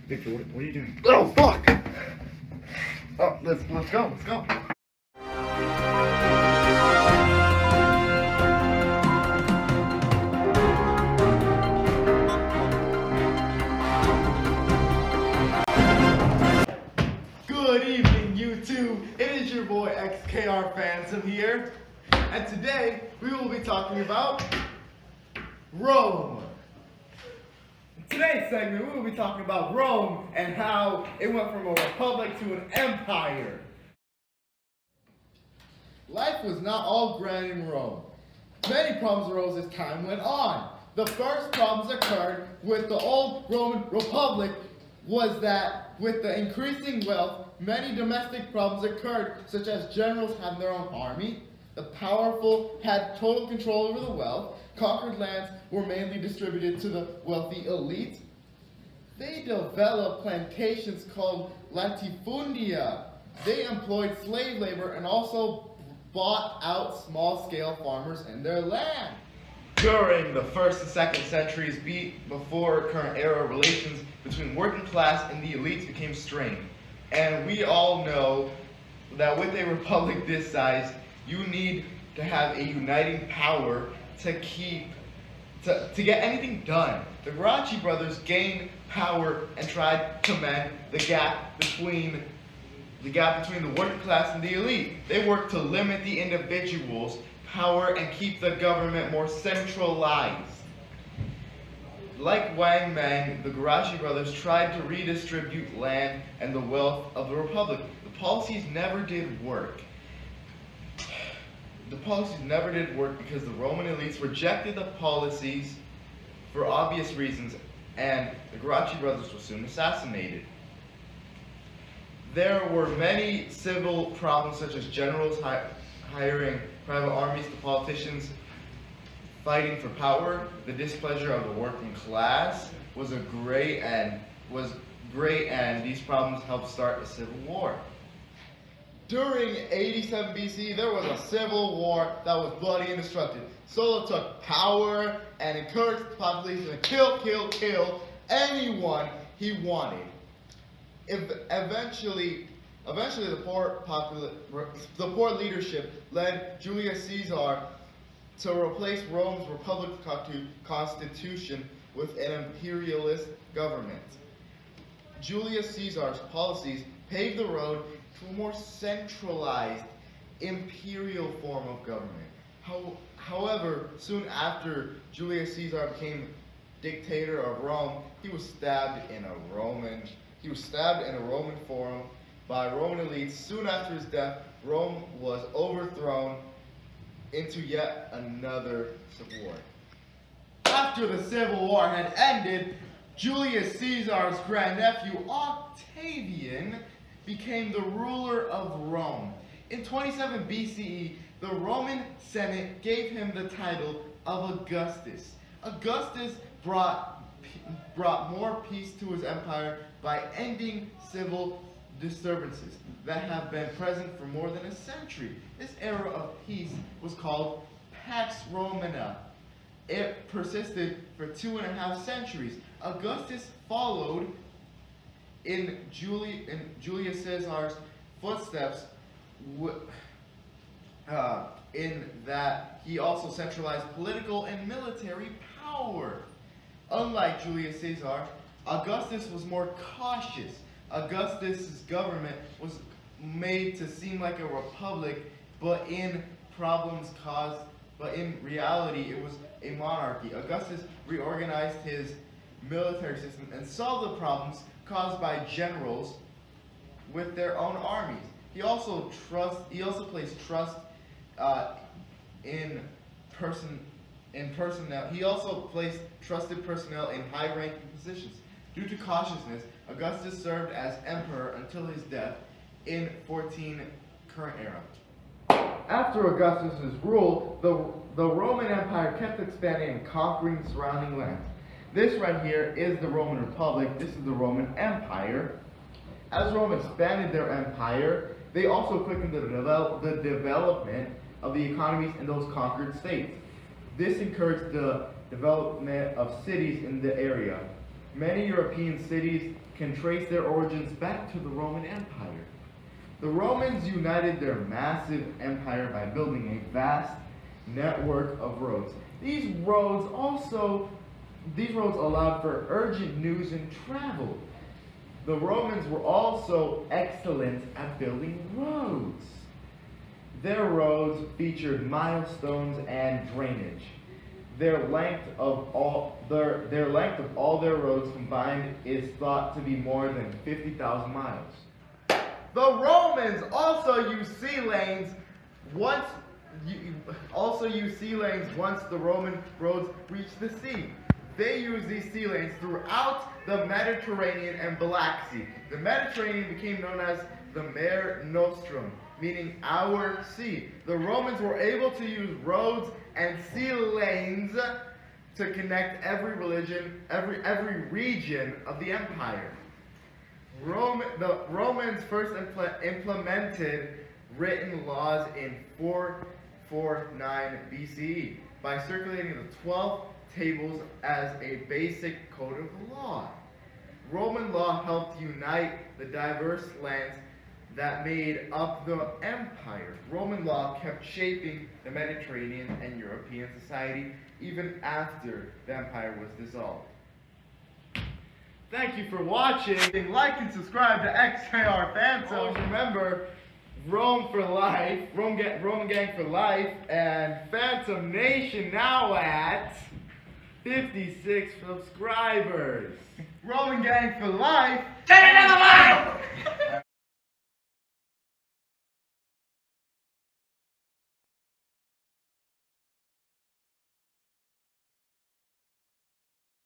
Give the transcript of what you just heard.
Victor, what are you doing? Oh, fuck! Oh, let's go. Good evening, YouTube. It is your boy XKR Phantom here, and today we will be talking about Rome. In today's segment, we will be talking about Rome and how it went from a republic to an empire. Life was not all grand in Rome. Many problems arose as time went on. The first problems occurred with the old Roman Republic was that with the increasing wealth, many domestic problems occurred, such as generals having their own army, the powerful had total control over the wealth, conquered lands were mainly distributed to the wealthy elite. They developed plantations called latifundia. They employed slave labor and also bought out small-scale farmers and their land. During the 1st and 2nd centuries before current era, relations between working class and the elites became strained. And we all know that with a republic this size, you need to have a uniting power to get anything done. The Gracchi brothers gained power and tried to mend the gap between the working class and the elite. They worked to limit the individual's power and keep the government more centralized. Like Wang Mang, the Gracchi brothers tried to redistribute land and the wealth of the republic. The policies never did work. Because the Roman elites rejected the policies for obvious reasons, and the Gracchi brothers were soon assassinated. There were many civil problems, such as generals hiring private armies to politicians fighting for power. The displeasure of the working class was great, and these problems helped start a civil war. During 87 BC, there was a civil war that was bloody and destructive. Sulla took power and encouraged the population to kill anyone he wanted. Eventually, the poor leadership led Julius Caesar to replace Rome's republic constitution with an imperialist government. Julius Caesar's policies paved the road to a more centralized imperial form of government. However, soon after Julius Caesar became dictator of Rome, he was stabbed in a Roman forum by Roman elites. Soon after his death, Rome was overthrown into yet another civil war. After the civil war had ended, Julius Caesar's grandnephew Octavian became the ruler of Rome. In 27 BCE, the Roman Senate gave him the title of Augustus. Augustus brought more peace to his empire by ending civil disturbances that have been present for more than a century. This era of peace was called Pax Romana. It persisted for 2.5 centuries. Augustus followed in Julius Caesar's footsteps in that he also centralized political and military power. Unlike Julius Caesar, Augustus was more cautious. Augustus's government was made to seem like a republic, but in reality it was a monarchy. Augustus reorganized his military system and solved the problems caused by generals with their own armies. He also placed trust in personnel. He also placed trusted personnel in high-ranking positions. Due to cautiousness, Augustus served as emperor until his death in 14 current era. After Augustus's rule, the Roman Empire kept expanding and conquering surrounding lands. This right here is the Roman Republic. This is the Roman Empire. As Rome expanded their empire, they also quickened the development of the economies in those conquered states. This encouraged the development of cities in the area. Many European cities can trace their origins back to the Roman Empire. The Romans united their massive empire by building a vast network of roads. These roads allowed for urgent news and travel. The Romans were also excellent at building roads. Their roads featured milestones and drainage. Their length of all their roads combined is thought to be more than 50,000 miles. The Romans also used sea lanes once the Roman roads reached the sea. They used these sea lanes throughout the Mediterranean and Black Sea. The Mediterranean became known as the Mare Nostrum, meaning our sea. The Romans were able to use roads and sea lanes to connect every region of the empire. The Romans first implemented written laws in 449 BCE by circulating the 12 tables as a basic code of law. Roman law helped unite the diverse lands that made up the empire. Roman law kept shaping the Mediterranean and European society even after the empire was dissolved. Thank you for watching. Like and subscribe to XJR Phantom. Always remember, Rome for life, Roman Gang for life, and Phantom Nation now at 56 subscribers. Roman Gang for life. Turn it on the mic!